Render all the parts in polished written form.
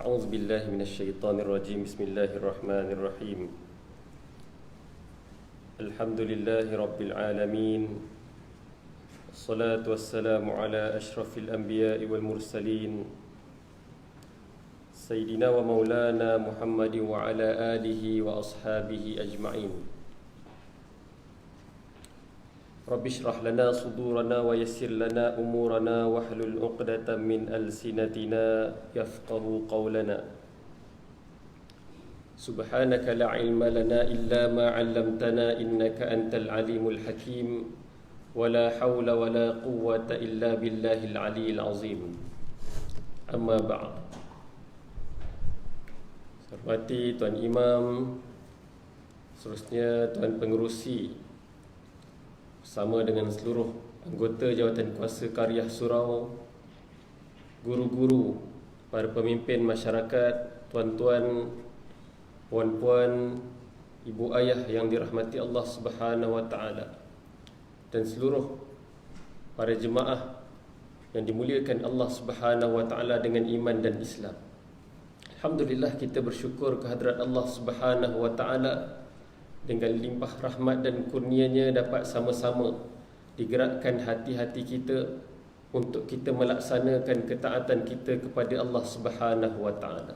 أعوذ بالله من الشيطان الرجيم. بسم الله الرحمن الرحيم. الحمد لله رب العالمين، الصلاة والسلام على أشرف الأنبياء والمرسلين سيدنا ومولانا محمد وعلى آله وأصحابه أجمعين. رب اشرح لنا صدورنا ويسر لنا أمورنا واحلل عقدة من ألسنتنا يفقه قولنا. سبحانك لا علم لنا إلا ما علمتنا إنك أنت العليم الحكيم ولا حول ولا قوة إلا بالله العلي العظيم. أما بعد. Hormati Tuan Imam, seterusnya Tuan Pengerusi bersama dengan seluruh anggota Jawatan Kuasa Karyah Surau, guru-guru, para pemimpin masyarakat, tuan-tuan, puan-puan, ibu ayah yang dirahmati Allah Subhanahu wa taala, dan seluruh para jemaah yang dimuliakan Allah Subhanahu wa taala dengan iman dan Islam. Alhamdulillah, kita bersyukur kehadrat Allah Subhanahu wa taala dengan limpah rahmat dan kurnianya dapat sama-sama digerakkan hati-hati kita untuk kita melaksanakan ketaatan kita kepada Allah Subhanahu wa taala.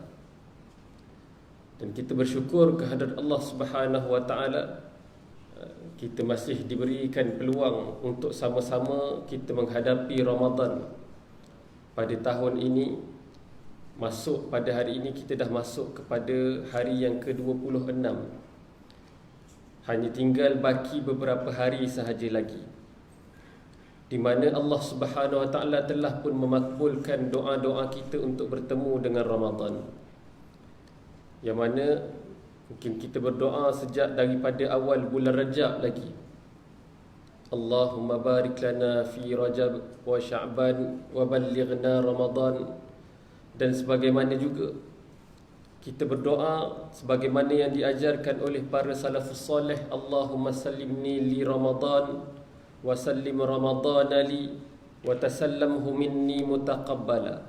Dan kita bersyukur kehadrat Allah Subhanahu wa taala, kita masih diberikan peluang untuk sama-sama kita menghadapi Ramadan pada tahun ini. Masuk pada hari ini, kita dah masuk kepada hari yang ke-26. Hanya tinggal baki beberapa hari sahaja lagi, di mana Allah Subhanahu wa taala telah pun memakbulkan doa-doa kita untuk bertemu dengan Ramadan. Yang mana mungkin kita berdoa sejak daripada awal bulan Rajab lagi. Allahumma barik lana fi Rajab wa Sya'ban wa ballighna Ramadan. Dan sebagaimana juga kita berdoa sebagaimana yang diajarkan oleh para salafus soleh, Allahumma sallimni li Ramadan wa sallim Ramadana li wa tasallamhu minni mutaqabbala.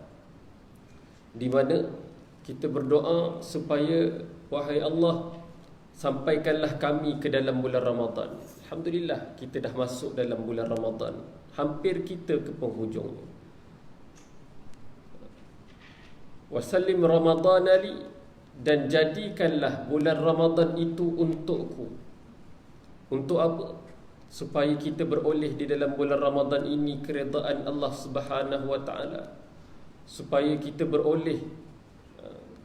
Di mana kita berdoa supaya, wahai Allah, sampaikanlah kami ke dalam bulan Ramadan. Alhamdulillah, kita dah masuk dalam bulan Ramadan, hampir kita ke penghujungnya. Wa sallim Ramadana li, dan jadikanlah bulan Ramadan itu untukku. Untuk apa? Supaya kita beroleh di dalam bulan Ramadan ini keredaan Allah Subhanahu wa taala, supaya kita beroleh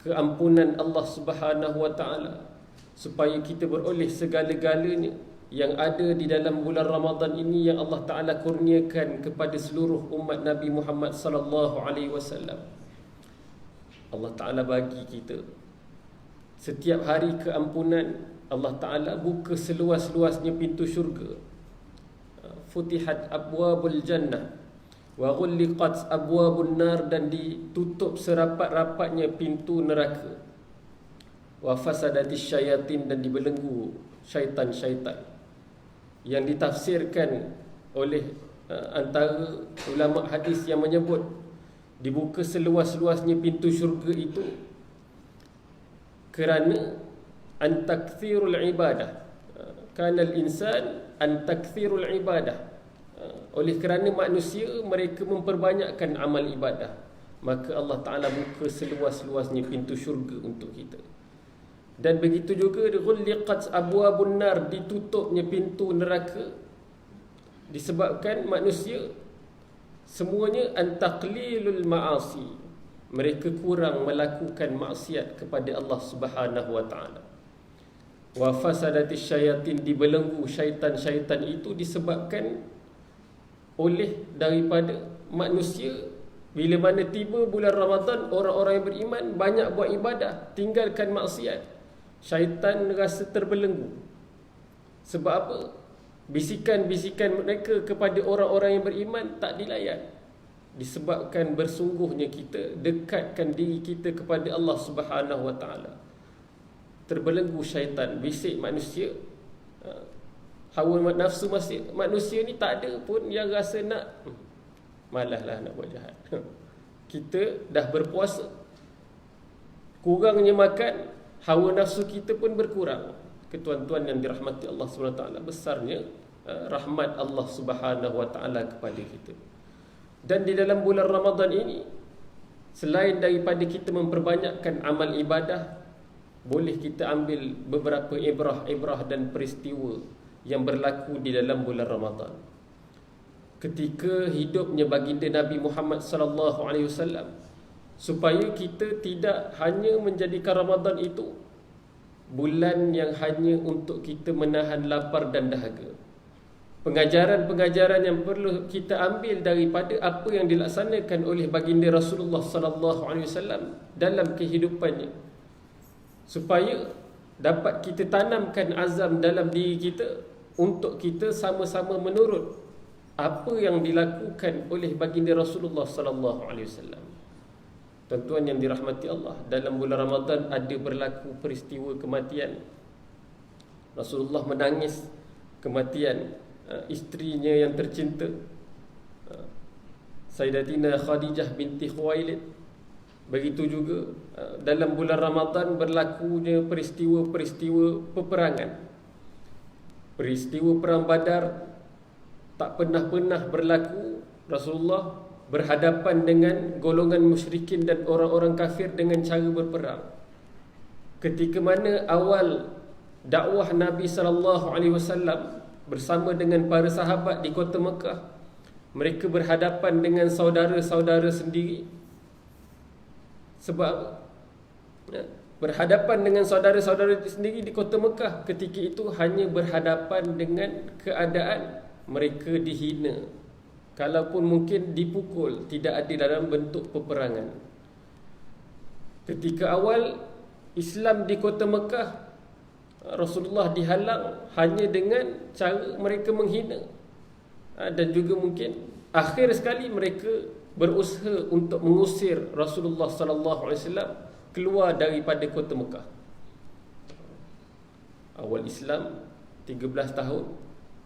keampunan Allah Subhanahu wa taala, supaya kita beroleh segala-galanya yang ada di dalam bulan Ramadan ini yang Allah taala kurniakan kepada seluruh umat Nabi Muhammad sallallahu alaihi wasallam. Allah taala bagi kita setiap hari keampunan. Allah Ta'ala buka seluas-luasnya pintu syurga. Futihat abwabul jannah wa ghulliqat abwabun nar, dan ditutup serapat-rapatnya pintu neraka. Wa fasadatis syayatin, dan dibelenggu syaitan-syaitan. Yang ditafsirkan oleh antara ulama hadis yang menyebut dibuka seluas-luasnya pintu syurga itu kerana antakthirul ibadah. Kanal insan antakthirul ibadah. Oleh kerana manusia mereka memperbanyakkan amal ibadah, maka Allah Ta'ala buka seluas-luasnya pintu syurga untuk kita. Dan begitu juga ghulliqat abwabun nar, ditutupnya pintu neraka, disebabkan manusia semuanya antaqlilul ma'asi, mereka kurang melakukan maksiat kepada Allah Subhanahu wa taala. Wa fasadatis syayatin, dibelenggu syaitan-syaitan itu disebabkan oleh daripada manusia. Bila mana tiba bulan Ramadan, orang-orang yang beriman banyak buat ibadah, tinggalkan maksiat, syaitan rasa terbelenggu. Sebab apa? Bisikan-bisikan mereka kepada orang-orang yang beriman tak dilayan. Disebabkan bersungguhnya kita dekatkan diri kita kepada Allah Subhanahu wa taala. Terbelenggu syaitan, bisik manusia, hawa nafsu manusia ni tak ada pun yang rasa nak malaslah nak buat jahat. Kita dah berpuasa, Kurangnya makan, hawa nafsu kita pun berkurang. Tuan-tuan yang dirahmati Allah SWT, besarnya rahmat Allah Subhanahu Wa Taala kepada kita. Dan di dalam bulan Ramadan ini, selain daripada kita memperbanyakkan amal ibadah, boleh kita ambil beberapa ibrah dan peristiwa yang berlaku di dalam bulan Ramadan. Ketika hidupnya baginda Nabi Muhammad sallallahu alaihi wasallam, supaya kita tidak hanya menjadikan Ramadan itu bulan yang hanya untuk kita menahan lapar dan dahaga. Pengajaran-pengajaran yang perlu kita ambil daripada apa yang dilaksanakan oleh baginda Rasulullah sallallahu alaihi wasallam dalam kehidupannya, supaya dapat kita tanamkan azam dalam diri kita untuk kita sama-sama menurut apa yang dilakukan oleh baginda Rasulullah sallallahu alaihi wasallam. Tuan-tuan yang dirahmati Allah, dalam bulan Ramadan ada berlaku peristiwa kematian. Rasulullah menangis kematian isterinya yang tercinta, Sayyidatina Khadijah binti Khuwailid. Begitu juga dalam bulan Ramadan berlakunya peristiwa-peristiwa peperangan. Peristiwa perang Badar tak pernah berlaku. Rasulullah berhadapan dengan golongan musyrikin dan orang-orang kafir dengan cara berperang. Ketika mana awal dakwah Nabi sallallahu alaihi wasallam bersama dengan para sahabat di kota Mekah, mereka berhadapan dengan saudara-saudara sendiri. Sebab berhadapan dengan saudara-saudara sendiri di kota Mekah ketika itu hanya berhadapan dengan keadaan mereka dihina, kalaupun mungkin dipukul, tidak ada dalam bentuk peperangan. Ketika awal Islam di kota Mekah, Rasulullah dihalang hanya dengan cara mereka menghina, dan juga mungkin akhir sekali mereka berusaha untuk mengusir Rasulullah sallallahu alaihi wasallam keluar daripada kota Mekah. Awal Islam 13 tahun,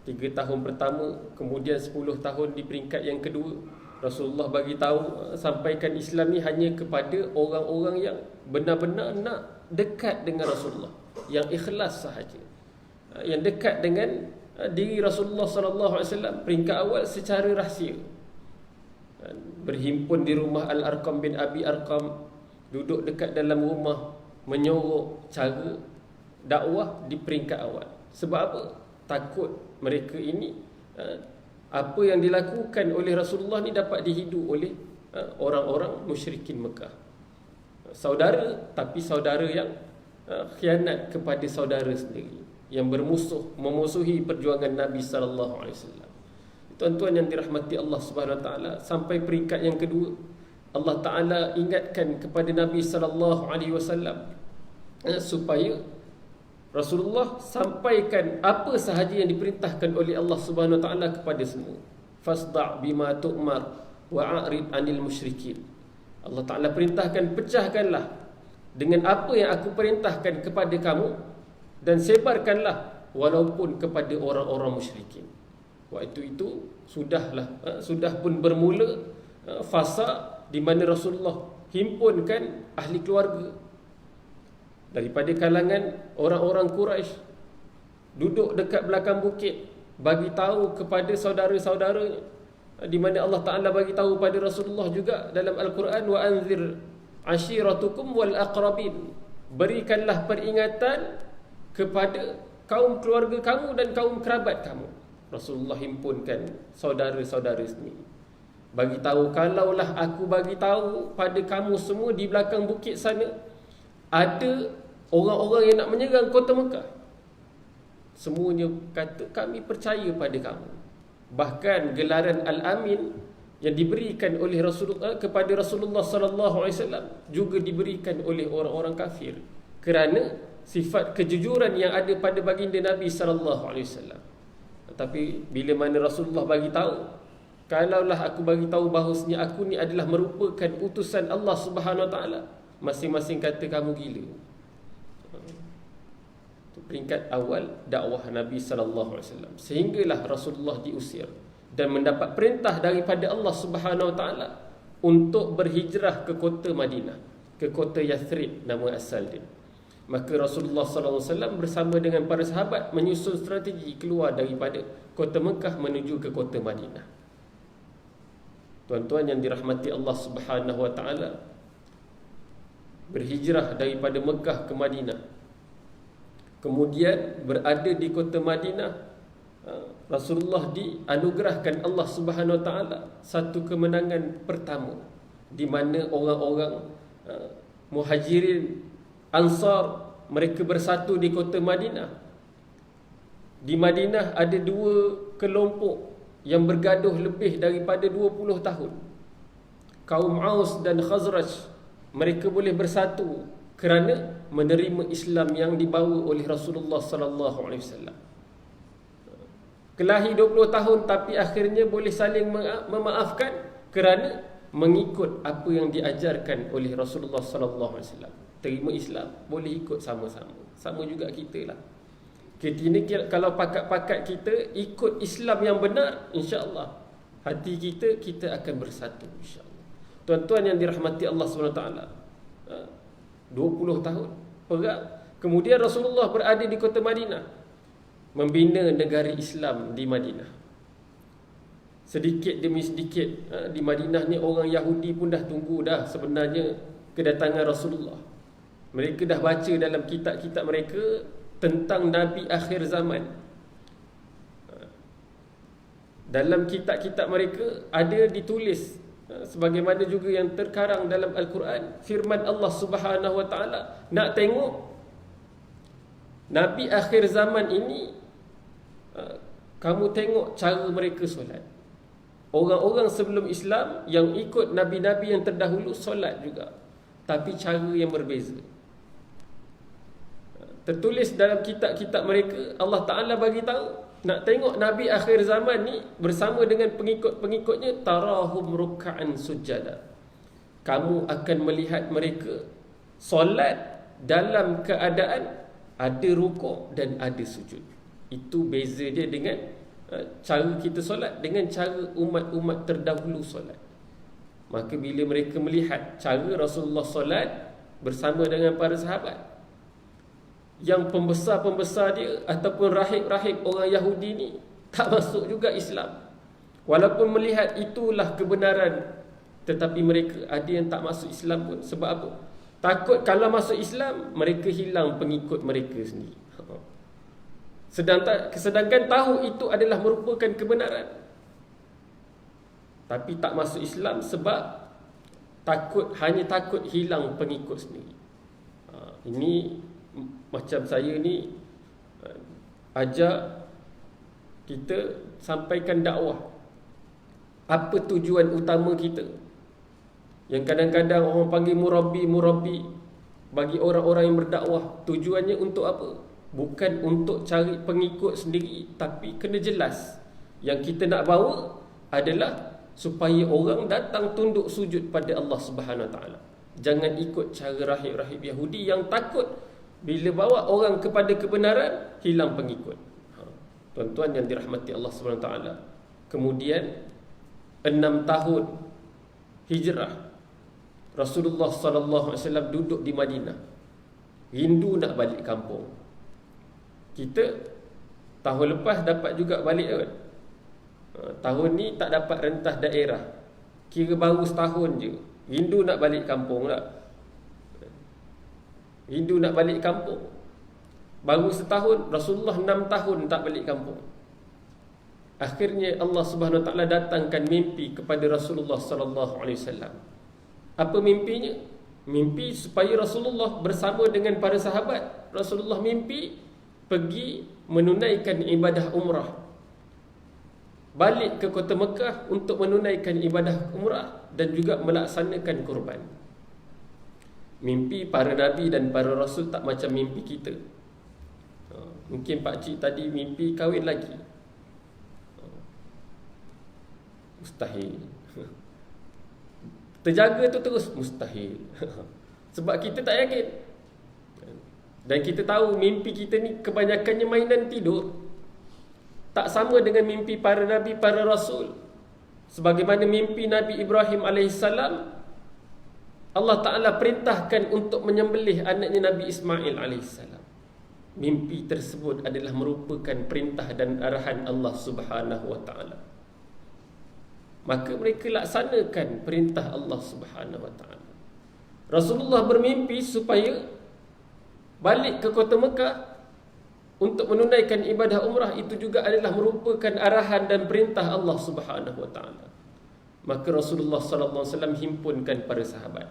3 tahun pertama, kemudian 10 tahun di peringkat yang kedua. Rasulullah bagi tahu, sampaikan Islam ni hanya kepada orang-orang yang benar-benar nak dekat dengan Rasulullah, yang ikhlas sahaja, yang dekat dengan diri Rasulullah sallallahu alaihi wasallam. Peringkat awal secara rahsia, berhimpun di rumah Al-Arqam bin Abi Arqam, duduk dekat dalam rumah, menyorok cara dakwah di peringkat awal. Sebab apa? Takut mereka ini, apa yang dilakukan oleh Rasulullah ni dapat dihidu oleh orang-orang musyrikin Mekah. Saudara, tapi saudara yang khianat kepada saudara sendiri, yang memusuhi perjuangan Nabi sallallahu alaihi wasallam. Tuan-tuan yang dirahmati Allah Subhanahu Wa Taala, sampai peringkat yang kedua, Allah Taala ingatkan kepada Nabi sallallahu alaihi wasallam supaya Rasulullah sampaikan apa sahaja yang diperintahkan oleh Allah Subhanahu Wa Taala kepada semua. Fasda' bima tu'mar wa'rid 'anil musyrikin. Allah Taala perintahkan, pecahkanlah dengan apa yang aku perintahkan kepada kamu, dan sebarkanlah walaupun kepada orang-orang musyrikin. Waktu itu sudah pun bermula fasa di mana Rasulullah himpunkan ahli keluarga daripada kalangan orang-orang Quraisy, duduk dekat belakang bukit, bagi tahu kepada saudara-saudaranya, di mana Allah Ta'ala bagi tahu pada Rasulullah juga dalam Al-Quran, wa anzir ashiratukum wal aqrabin, berikanlah peringatan kepada kaum keluarga kamu dan kaum kerabat kamu. Rasulullah himpunkan saudara-saudara sendiri, bagi tahu, kalaulah aku bagi tahu pada kamu semua di belakang bukit sana ada orang-orang yang nak menyerang kota Mekah, semuanya kata kami percaya pada kamu. Bahkan gelaran Al-Amin yang diberikan oleh Rasulullah kepada Rasulullah sallallahu alaihi wasallam juga diberikan oleh orang-orang kafir, kerana sifat kejujuran yang ada pada baginda Nabi sallallahu alaihi wasallam. Tapi bila mana Rasulullah bagi tahu, kalaulah aku bagi tahu bahawasanya aku ni adalah merupakan utusan Allah Subhanahu Wa Taala, masing-masing kata kamu gila. Itu peringkat awal dakwah Nabi sallallahu alaihi wasallam, sehinggalah Rasulullah diusir dan mendapat perintah daripada Allah Subhanahu Wa Taala untuk berhijrah ke kota Madinah. ke kota Yathrib, nama asal dia. Maka Rasulullah SAW bersama dengan para sahabat menyusun strategi keluar daripada kota Mekah menuju ke kota Madinah. Tuan-tuan yang dirahmati Allah Subhanahu Wa Taala, berhijrah daripada Mekah ke Madinah, kemudian berada di kota Madinah, Rasulullah dianugerahkan Allah Subhanahu Wa Taala satu kemenangan pertama, di mana orang-orang Muhajirin, Ansar, mereka bersatu di kota Madinah. Di Madinah ada dua kelompok yang bergaduh lebih daripada 20 tahun. Kaum Aus dan Khazraj, mereka boleh bersatu kerana menerima Islam yang dibawa oleh Rasulullah sallallahu alaihi wasallam. Kelahi 20 tahun tapi akhirnya boleh saling memaafkan kerana mengikut apa yang diajarkan oleh Rasulullah sallallahu alaihi wasallam. Terima Islam, boleh ikut sama-sama. Sama juga kita lah. Kita ini kalau pakat-pakat kita ikut Islam yang benar, insya-Allah hati kita akan bersatu, insya-Allah. Tuan-tuan yang dirahmati Allah SWT, 20 tahun perang. Kemudian Rasulullah berada di kota Madinah, membina negara Islam di Madinah. Sedikit demi sedikit, di Madinah ni orang Yahudi pun dah tunggu dah sebenarnya kedatangan Rasulullah. Mereka dah baca dalam kitab-kitab mereka tentang Nabi akhir zaman. Dalam kitab-kitab mereka ada ditulis, sebagaimana juga yang terkarang dalam Al-Quran, firman Allah Subhanahu Wa Taala, nak tengok Nabi akhir zaman ini, kamu tengok cara mereka solat. Orang-orang sebelum Islam yang ikut Nabi-Nabi yang terdahulu solat juga, tapi cara yang berbeza. Tertulis dalam kitab-kitab mereka, Allah Ta'ala bagi tahu, nak tengok Nabi akhir zaman ni bersama dengan pengikut-pengikutnya, tarahum ruk'an sujada. Kamu akan melihat mereka solat dalam keadaan ada rukuk dan ada sujud. Itu beza dia dengan cara kita solat dengan cara umat-umat terdahulu solat. Maka bila mereka melihat cara Rasulullah solat bersama dengan para sahabat, yang pembesar-pembesar dia ataupun rahib-rahib orang Yahudi ni tak masuk juga Islam, walaupun melihat itulah kebenaran, tetapi mereka ada yang tak masuk Islam pun. Sebab apa? Takut kalau masuk Islam mereka hilang pengikut mereka sendiri. Sedangkan tahu itu adalah merupakan kebenaran, tapi tak masuk Islam sebab hanya takut hilang pengikut sendiri. Ini macam saya ni ajak kita sampaikan dakwah. Apa tujuan utama kita? Yang kadang-kadang orang panggil murabbi bagi orang-orang yang berdakwah. Tujuannya untuk apa? Bukan untuk cari pengikut sendiri, tapi kena jelas. Yang kita nak bawa adalah supaya orang datang tunduk sujud pada Allah Subhanahu Wa Taala. Jangan ikut cara rahib-rahib Yahudi yang takut bila bawa orang kepada kebenaran hilang pengikut. Tuan-tuan yang dirahmati Allah Subhanahu Wa Taala, kemudian 6 tahun hijrah, Rasulullah sallallahu alaihi wasallam duduk di Madinah, rindu nak balik kampung. Kita tahun lepas dapat juga balik kan? Tahun ni tak dapat rentah daerah, kira baru setahun je, rindu nak balik kampung lah. Rindu nak balik kampung. Baru setahun, Rasulullah 6 tahun tak balik kampung. Akhirnya Allah Subhanahu Wa Taala datangkan mimpi kepada Rasulullah sallallahu alaihi wasallam. Apa mimpinya? Mimpi supaya Rasulullah bersama dengan para sahabat. Rasulullah mimpi pergi menunaikan ibadah umrah, balik ke kota Mekah untuk menunaikan ibadah umrah dan juga melaksanakan kurban. Mimpi para Nabi dan para Rasul tak macam mimpi kita. Mungkin pakcik tadi mimpi kahwin lagi. Mustahil. Terjaga tu terus, mustahil. Sebab kita tak yakin. Dan kita tahu mimpi kita ni kebanyakannya mainan tidur. Tak sama dengan mimpi para Nabi, para Rasul. Sebagaimana mimpi Nabi Ibrahim AS, Allah Ta'ala perintahkan untuk menyembelih anaknya Nabi Ismail alaihissalam. Mimpi tersebut adalah merupakan perintah dan arahan Allah Subhanahu wa Ta'ala. Maka mereka laksanakan perintah Allah Subhanahu wa Ta'ala. Rasulullah bermimpi supaya balik ke kota Mekah untuk menunaikan ibadah umrah, itu juga adalah merupakan arahan dan perintah Allah Subhanahu wa Ta'ala. Maka Rasulullah sallallahu alaihi wasallam himpunkan para sahabat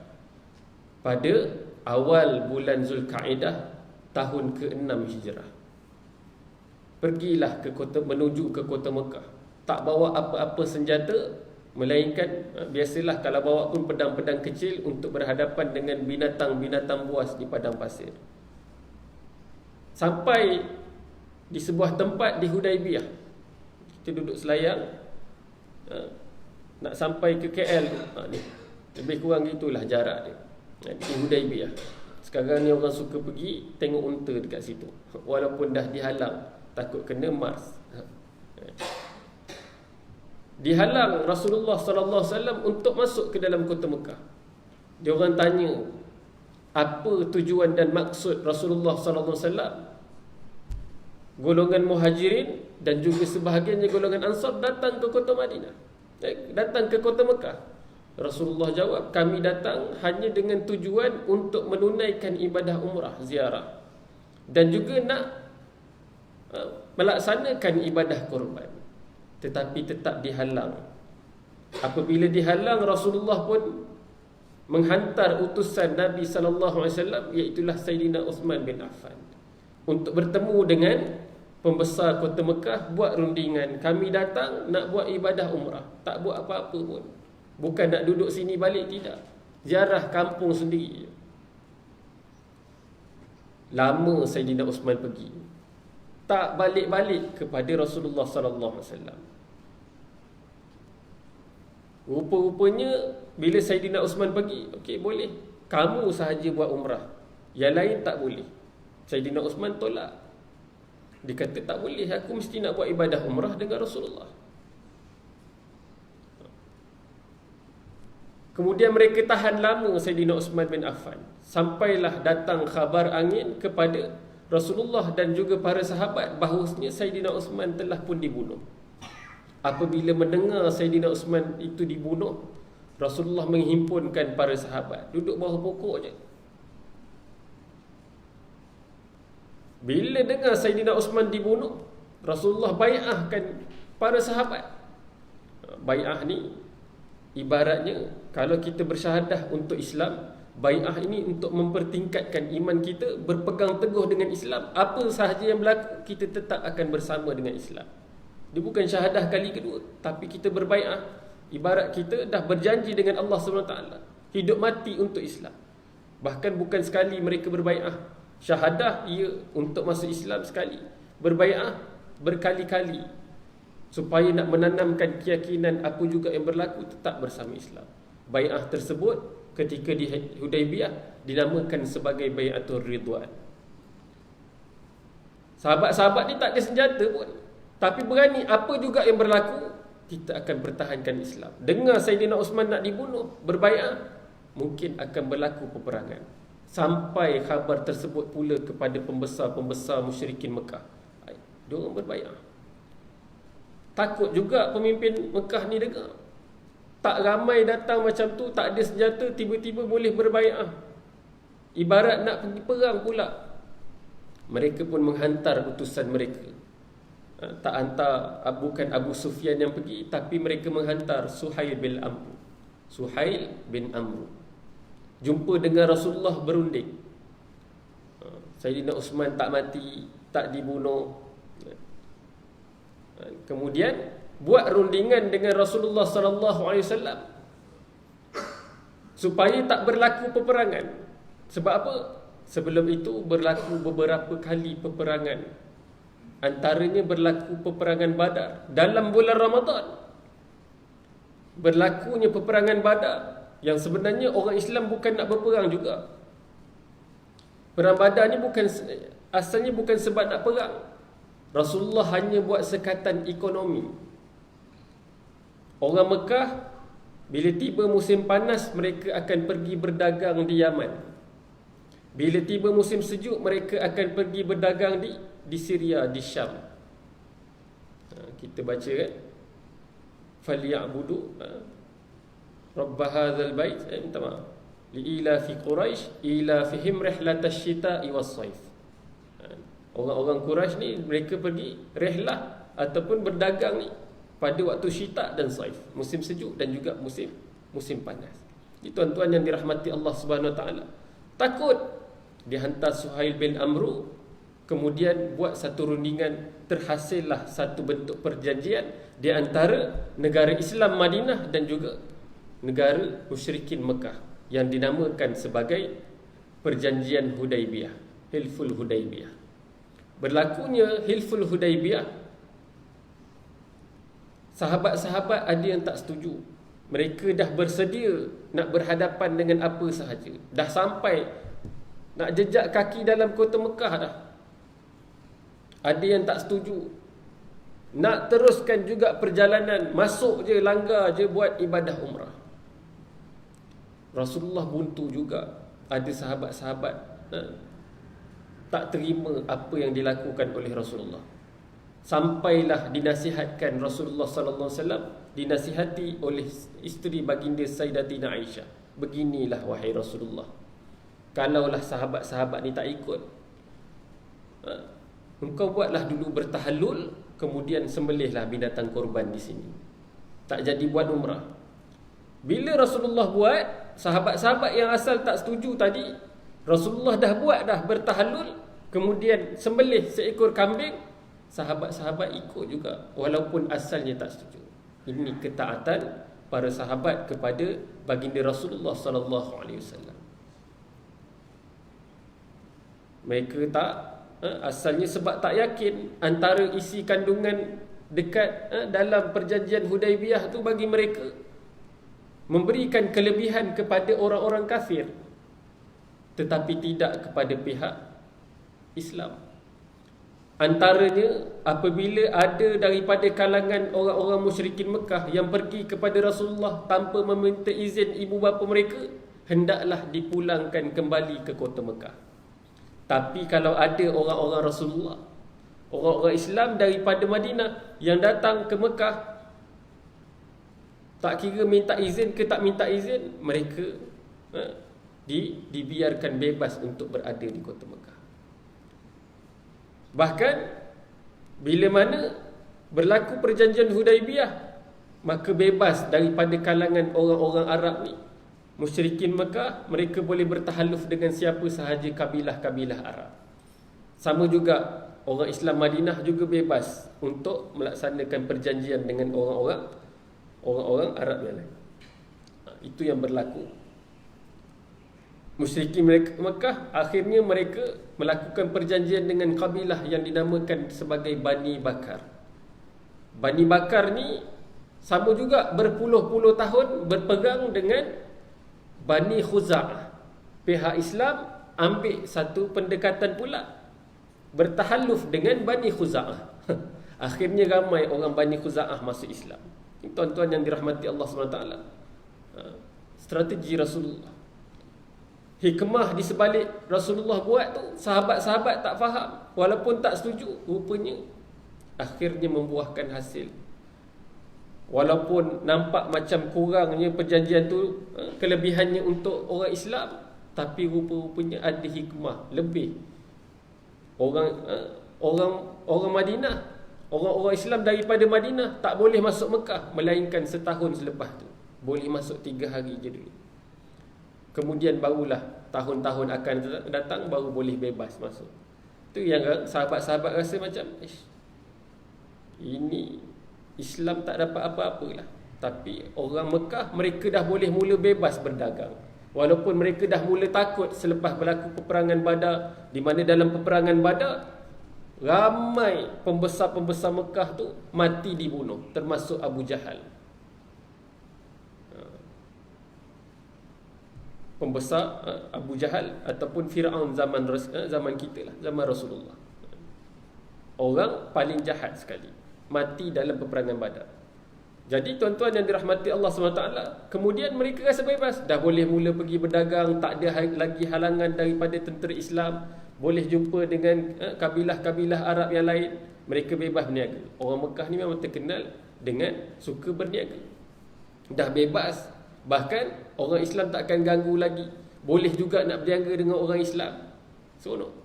pada awal bulan Zulkaidah tahun ke-6 Hijrah. Pergilah menuju ke kota Mekah. Tak bawa apa-apa senjata, melainkan biasalah kalau bawa pun pedang-pedang kecil untuk berhadapan dengan binatang-binatang buas di padang pasir. Sampai di sebuah tempat di Hudaibiyah, kita duduk selayang, nak sampai ke KL, ni lebih kurang itulah jarak dia, di Hudaibiyah. Sekarang ni orang suka pergi tengok unta dekat situ, walaupun dah dihalang, takut kena Mars. Dihalang Rasulullah sallallahu alaihi wasallam untuk masuk ke dalam kota Mekah. Dia orang tanya, apa tujuan dan maksud Rasulullah sallallahu alaihi wasallam? Golongan Muhajirin dan juga sebahagiannya golongan Ansar datang ke kota Madinah, datang ke kota Mekah. Rasulullah jawab, kami datang hanya dengan tujuan untuk menunaikan ibadah umrah, ziarah, dan juga nak melaksanakan ibadah korban. Tetapi tetap dihalang. Apabila dihalang, Rasulullah pun menghantar utusan Nabi sallallahu alaihi wasallam, iaitu Sayyidina Uthman bin Affan, untuk bertemu dengan pembesar kota Mekah, buat rundingan. Kami datang nak buat ibadah umrah, tak buat apa-apa pun. Bukan nak duduk sini balik, tidak. Ziarah kampung sendiri. Lama Sayyidina Uthman pergi, tak balik-balik kepada Rasulullah sallallahu alaihi wasallam. Rupa-rupanya bila Sayyidina Uthman pergi, okey boleh, kamu sahaja buat umrah, yang lain tak boleh. Sayyidina Uthman tolak. Dia kata tak boleh, aku mesti nak buat ibadah umrah dengan Rasulullah. Kemudian mereka tahan lama Sayyidina Uthman bin Affan, sampailah datang khabar angin kepada Rasulullah dan juga para sahabat bahawasanya Sayyidina Uthman telah pun dibunuh. Apabila mendengar Sayyidina Uthman itu dibunuh, Rasulullah menghimpunkan para sahabat, duduk bawah pokok je. Bila dengar Sayyidina Uthman dibunuh, Rasulullah bai'ahkan para sahabat. Bai'ah ni ibaratnya kalau kita bersyahadah untuk Islam, bai'ah ini untuk mempertingkatkan iman kita, berpegang teguh dengan Islam. Apa sahaja yang berlaku, kita tetap akan bersama dengan Islam. Dia bukan syahadah kali kedua, tapi kita berbai'ah. Ibarat kita dah berjanji dengan Allah SWT, hidup mati untuk Islam. Bahkan bukan sekali mereka berbai'ah. Syahadah ia untuk masuk Islam sekali, berbai'ah berkali-kali, supaya nak menanamkan keyakinan apa juga yang berlaku tetap bersama Islam. Bai'ah tersebut ketika di Hudaibiyah dinamakan sebagai Bai'atul Ridwan. Sahabat-sahabat ni tak ada senjata pun, tapi berani apa juga yang berlaku, kita akan pertahankan Islam. Dengar Sayyidina Uthman nak dibunuh, berbai'ah, mungkin akan berlaku peperangan. Sampai khabar tersebut pula kepada pembesar-pembesar musyrikin Mekah, dia orang berbai'ah. Takut juga pemimpin Mekah ni dengar. Tak ramai datang macam tu, tak ada senjata, tiba-tiba boleh berbai'ah. Ibarat nak pergi perang pula. Mereka pun menghantar utusan mereka. Tak hantar, bukan Abu Sufyan yang pergi, tapi mereka menghantar Suhail bin Amr. Suhail bin Amr jumpa dengan Rasulullah, berunding. Sayyidina Uthman tak mati, tak dibunuh. Kemudian buat rundingan dengan Rasulullah sallallahu alaihi wasallam supaya tak berlaku peperangan. Sebab apa? Sebelum itu berlaku beberapa kali peperangan. Antaranya berlaku peperangan Badar dalam bulan Ramadan. Berlakunya peperangan Badar yang sebenarnya orang Islam bukan nak berperang juga. Perang Badar ni asalnya bukan sebab nak perang. Rasulullah hanya buat sekatan ekonomi. Orang Mekah Bila tiba musim panas, mereka akan pergi berdagang di Yaman. Bila tiba musim sejuk, mereka akan pergi berdagang di Syria, di Syam. Kita baca kan, falyabudu rabb hadzal bait, minta maaf, liila fi quraish ila fihim rihlatash shita'i was-saif. Orang-orang Quraisy ni mereka pergi rihlah ataupun berdagang ni pada waktu syita dan saif, musim sejuk dan juga musim panas. Ini tuan-tuan yang dirahmati Allah Subhanahu Wa Taala. Takut dihantar Suhail bin Amru, kemudian buat satu rundingan, terhasillah satu bentuk perjanjian di antara negara Islam Madinah dan juga negara musyrikin Mekah yang dinamakan sebagai perjanjian Hudaibiyah, Hilful Hudaibiyah. Berlakunya Hilful Hudaibiyah, sahabat-sahabat ada yang tak setuju. Mereka dah bersedia nak berhadapan dengan apa sahaja, dah sampai nak jejak kaki dalam kota Mekah dah. Ada yang tak setuju, nak teruskan juga perjalanan, masuk je, langgar je buat ibadah umrah. Rasulullah buntu juga. Ada sahabat-sahabat tak terima apa yang dilakukan oleh Rasulullah. Sampailah dinasihatkan Rasulullah sallallahu alaihi wasallam, dinasihati oleh isteri baginda Sayyidatina Aisyah. Beginilah wahai Rasulullah, kalaulah sahabat-sahabat ni tak ikut, engkau buatlah dulu bertahallul, kemudian sembelihlah binatang korban di sini. Tak jadi buat umrah. Bila Rasulullah buat, sahabat-sahabat yang asal tak setuju tadi, Rasulullah dah buat dah bertahallul, kemudian sembelih seekor kambing, sahabat-sahabat ikut juga walaupun asalnya tak setuju. Ini ketaatan para sahabat kepada baginda Rasulullah sallallahu alaihi wasallam. Mereka tak asalnya sebab tak yakin antara isi kandungan dekat dalam perjanjian Hudaibiyah tu bagi mereka memberikan kelebihan kepada orang-orang kafir, tetapi tidak kepada pihak Islam. Antaranya apabila ada daripada kalangan orang-orang musyrikin Mekah yang pergi kepada Rasulullah tanpa meminta izin ibu bapa mereka, hendaklah dipulangkan kembali ke kota Mekah. Tapi kalau ada orang-orang Rasulullah, orang-orang Islam daripada Madinah yang datang ke Mekah, tak kira minta izin ke tak minta izin, mereka dibiarkan bebas untuk berada di kota Mekah. Bahkan bila mana berlaku perjanjian Hudaibiyah, maka bebas daripada kalangan orang-orang Arab ni, musyrikin Mekah, mereka boleh bertahalluf dengan siapa sahaja kabilah-kabilah Arab. Sama juga orang Islam Madinah juga bebas untuk melaksanakan perjanjian dengan orang-orang Arab yang lain. Itu yang berlaku. Musyrikin Mekah akhirnya mereka melakukan perjanjian dengan kabilah yang dinamakan sebagai Bani Bakar. Bani Bakar ni sama juga berpuluh-puluh tahun berpegang dengan Bani Khuza'ah. Pihak Islam ambil satu pendekatan pula, bertahalluf dengan Bani Khuza'ah. Akhirnya ramai orang Bani Khuza'ah masuk Islam. Tuan-tuan yang dirahmati Allah SWT, strategi Rasulullah, hikmah di sebalik Rasulullah buat tu, sahabat-sahabat tak faham, walaupun tak setuju, rupanya akhirnya membuahkan hasil. Walaupun nampak macam kurangnya perjanjian tu, kelebihannya untuk orang Islam, tapi rupa-rupanya ada hikmah lebih. Orang Madinah, orang-orang Islam daripada Madinah tak boleh masuk Mekah melainkan setahun selepas tu. Boleh masuk 3 hari je dulu. Kemudian barulah tahun-tahun akan datang baru boleh bebas masuk. Tu yang sahabat-sahabat rasa macam ini Islam tak dapat apa-apalah. Tapi orang Mekah, mereka dah boleh mula bebas berdagang. Walaupun mereka dah mula takut selepas berlaku peperangan Badar, di mana dalam peperangan Badar ramai pembesar-pembesar Mekah tu mati dibunuh, termasuk Abu Jahal. Pembesar Abu Jahal ataupun Fir'aun zaman kita lah, zaman Rasulullah. Orang paling jahat sekali, mati dalam peperangan Badar. Jadi tuan-tuan yang dirahmati Allah SWT, kemudian mereka rasa bebas. Dah boleh mula pergi berdagang, tak ada lagi halangan daripada tentera Islam. Boleh jumpa dengan kabilah-kabilah Arab yang lain. Mereka bebas berniaga. Orang Mekah ni memang terkenal dengan suka berniaga. Dah bebas. Bahkan orang Islam tak akan ganggu lagi. Boleh juga nak berniaga dengan orang Islam. Seronok.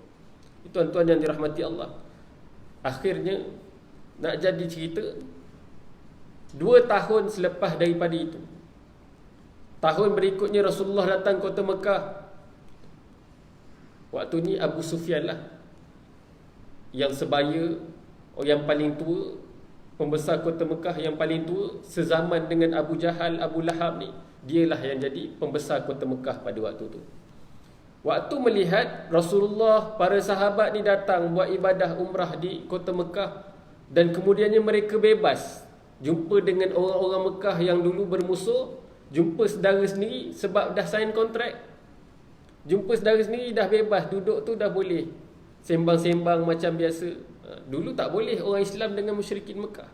Tuan-tuan yang dirahmati Allah, akhirnya nak jadi cerita, 2 tahun selepas daripada itu, tahun berikutnya Rasulullah datang kota Mekah. Waktu ni Abu Sufyan lah yang sebaya, yang paling tua, pembesar kota Mekah yang paling tua, sezaman dengan Abu Jahal, Abu Lahab ni. Dialah yang jadi pembesar kota Mekah pada waktu tu. Waktu melihat Rasulullah, para sahabat ni datang buat ibadah umrah di kota Mekah, dan kemudiannya mereka bebas jumpa dengan orang-orang Mekah yang dulu bermusuh, jumpa saudara sendiri sebab dah sign kontrak. Jumpa saudara sendiri dah bebas, duduk tu dah boleh sembang-sembang macam biasa. Dulu tak boleh orang Islam dengan musyrikin Mekah.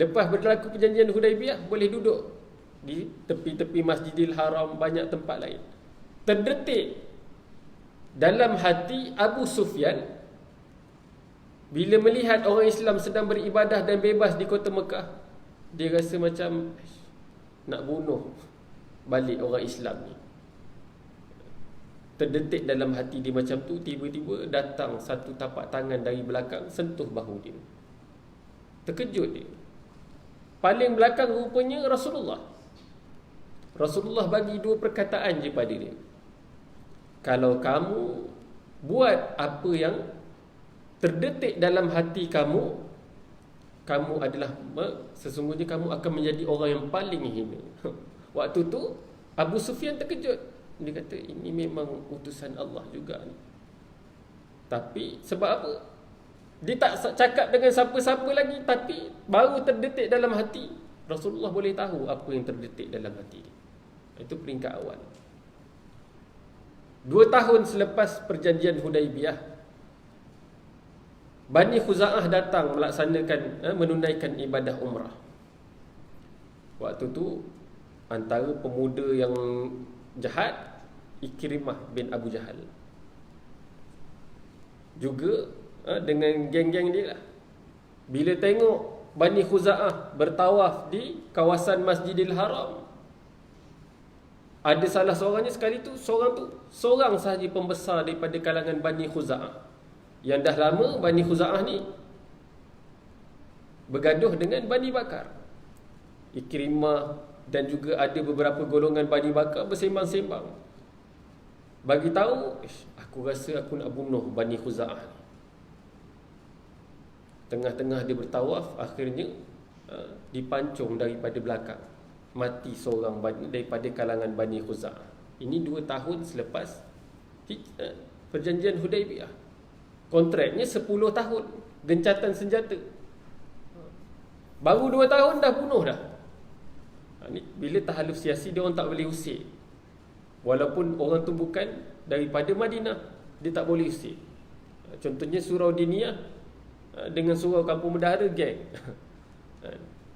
Lepas berlaku perjanjian Hudaibiyah, boleh duduk di tepi-tepi Masjidil Haram, banyak tempat lain. Terdetik dalam hati Abu Sufyan bila melihat orang Islam sedang beribadah dan bebas di kota Mekah. Dia rasa macam nak bunuh balik orang Islam ni. Terdetik dalam hati dia macam tu. Tiba-tiba datang satu tapak tangan dari belakang, sentuh bahu dia. Terkejut dia. Paling belakang rupanya Rasulullah. Rasulullah bagi 2 perkataan je pada dia. Kalau kamu buat apa yang terdetik dalam hati kamu, kamu adalah, sesungguhnya kamu akan menjadi orang yang paling hina. Waktu tu Abu Sufyan terkejut. Dia kata, ini memang utusan Allah juga ni. Tapi sebab apa? Dia tak cakap dengan siapa-siapa lagi, tapi baru terdetik dalam hati. Rasulullah boleh tahu apa yang terdetik dalam hati dia. Itu peringkat awal. 2 tahun selepas perjanjian Hudaibiyah, Bani Khuza'ah datang melaksanakan, menunaikan ibadah umrah. Waktu tu antara pemuda yang jahat, Ikrimah bin Abu Jahal, juga dengan geng-geng dia lah. Bila tengok Bani Khuza'ah bertawaf di kawasan Masjidil Haram, ada salah seorangnya sekali tu, seorang sahaja pembesar daripada kalangan Bani Khuza'ah, yang dah lama Bani Khuza'ah ni bergaduh dengan Bani Bakar. Ikrimah dan juga ada beberapa golongan Bani Bakar bersembang-sembang, bagi tahu, aku rasa aku nak bunuh Bani Khuza'ah ni. Tengah-tengah dia bertawaf, akhirnya dipancung daripada belakang. Mati seorang daripada kalangan Bani Khuza'ah. Ini 2 tahun selepas perjanjian Hudaibiyah. Kontraknya 10 tahun, gencatan senjata. Baru 2 tahun dah bunuh dah. Ni bila tahaluf siasi, dia orang tak boleh usir. Walaupun orang tu bukan daripada Madinah, dia tak boleh usir. Contohnya surau Diniyah dengan surau Kampung Bendahara, geng.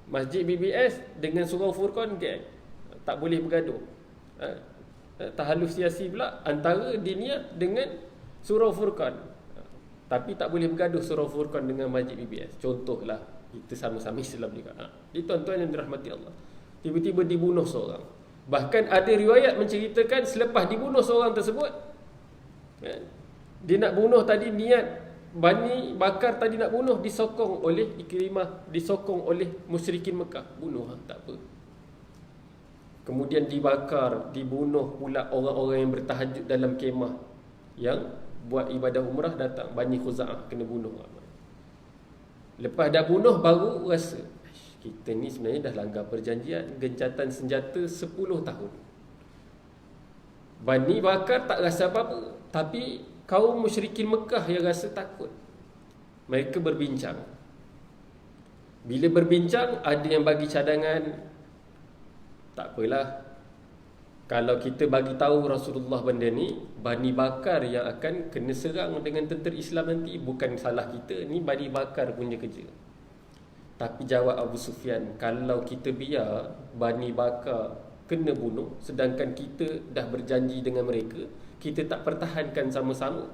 Masjid BBS dengan surau Furqan, geng. Tak boleh bergaduh. Tahaluf siasi pula antara Diniyah dengan surau Furqan. Tapi tak boleh bergaduh surau Furqan dengan Masjid BBS. Contohlah, kita sama-sama Islam juga. Ini tuan-tuan yang dirahmati Allah. Tiba-tiba dibunuh seorang. Bahkan ada riwayat menceritakan selepas dibunuh seorang tersebut, dia nak bunuh tadi, niat Bani Bakar tadi nak bunuh, disokong oleh Ikrimah, disokong oleh musyrikin Mekah. Bunuh, tak apa. Kemudian dibakar, dibunuh pula orang-orang yang bertahajud dalam kemah, yang buat ibadah umrah datang. Bani Khuza'ah kena bunuh. Lepas dah bunuh, baru rasa kita ni sebenarnya dah langgar perjanjian, gencatan senjata 10 tahun. Bani Bakar tak rasa apa-apa, tapi kaum musyrikin Mekah yang rasa takut. Mereka berbincang. Bila berbincang, ada yang bagi cadangan, tak apalah, kalau kita bagi tahu Rasulullah benda ni, Bani Bakar yang akan kena serang dengan tentera Islam nanti, bukan salah kita, ni Bani Bakar punya kerja. Tapi jawab Abu Sufyan, kalau kita biar Bani Bakar kena bunuh, sedangkan kita dah berjanji dengan mereka, kita tak pertahankan sama-sama,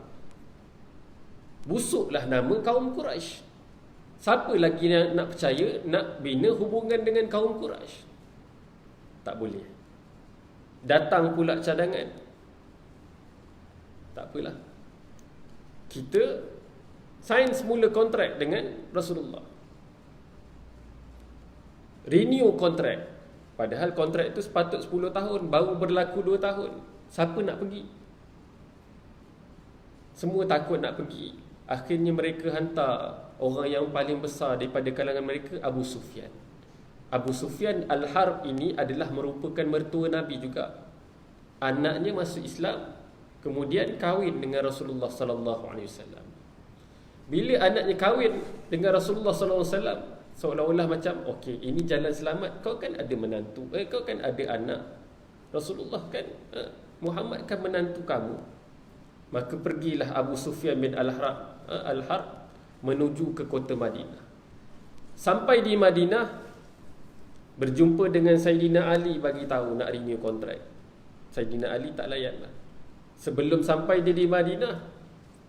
busuklah nama kaum Quraisy. Siapa lagi nak percaya, nak bina hubungan dengan kaum Quraisy? Tak boleh. Datang pula cadangan. Tak apalah, kita sign semula kontrak dengan Rasulullah, renew kontrak. Padahal kontrak itu sepatut 10 tahun, baru berlaku 2 tahun. Siapa nak pergi? Semua takut nak pergi. Akhirnya mereka hantar orang yang paling besar daripada kalangan mereka, Abu Sufyan. Abu Sufyan Al-Harb ini adalah merupakan mertua Nabi juga. Anaknya masuk Islam, kemudian kahwin dengan Rasulullah sallallahu alaihi wasallam. Bila anaknya kahwin dengan Rasulullah sallallahu alaihi wasallam, seolah-olah macam, okey, ini jalan selamat. Kau kan ada menantu, kau kan ada anak. Rasulullah kan, Muhammad kan menantu kamu. Maka pergilah Abu Sufyan bin Al-Harb menuju ke kota Madinah. Sampai di Madinah, berjumpa dengan Sayyidina Ali, bagi tahu nak renew kontrak. Sayyidina Ali tak layanlah. Sebelum sampai dia di Madinah,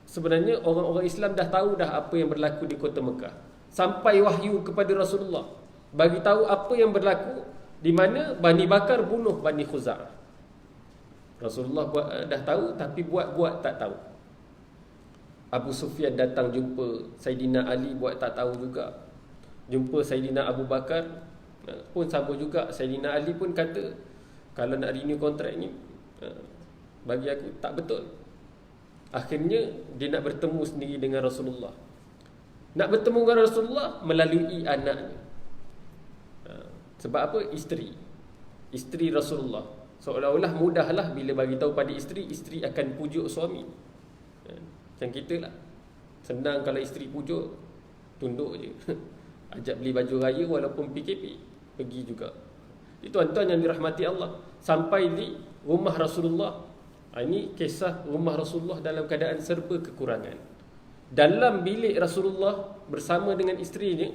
sebenarnya orang-orang Islam dah tahu dah apa yang berlaku di kota Mekah. Sampai wahyu kepada Rasulullah, bagi tahu apa yang berlaku, di mana Bani Bakar bunuh Bani Khuza'ah. Rasulullah dah tahu, tapi buat-buat tak tahu. Abu Sufyan datang jumpa Sayyidina Ali, buat tak tahu juga. Jumpa Sayyidina Abu Bakar pun sama juga. Sayyidina Ali pun kata, kalau nak renew kontrak ni, bagi aku tak betul. Akhirnya dia nak bertemu sendiri dengan Rasulullah. Nak bertemu dengan Rasulullah melalui anaknya. Sebab apa? Isteri Rasulullah. Seolah-olah mudahlah bila bagi tahu pada isteri akan pujuk suami. Macam kita lah, senang kalau isteri pujuk, tunduk je. Ajak beli baju raya walaupun PKP, pergi juga. Itu tuan-tuan yang dirahmati Allah. Sampai di rumah Rasulullah. Ini kisah rumah Rasulullah dalam keadaan serba kekurangan. Dalam bilik Rasulullah bersama dengan isterinya,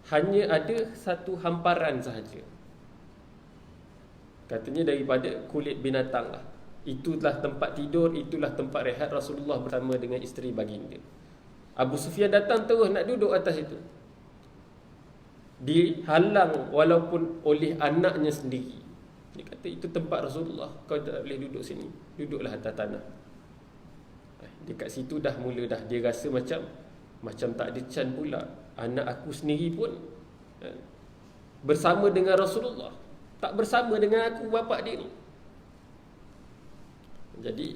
hanya ada satu hamparan sahaja. Katanya daripada kulit binatang lah. Itulah tempat tidur, itulah tempat rehat Rasulullah bersama dengan isteri baginda. Abu Sufyan datang terus nak duduk atas itu, dihalang walaupun oleh anaknya sendiri. Dia kata, itu tempat Rasulullah, kau tak boleh duduk sini, duduklah atas tanah. Dekat situ dah mula dah dia rasa macam tak ada can pula. Anak aku sendiri pun bersama dengan Rasulullah, tak bersama dengan aku, bapa dia ni. Jadi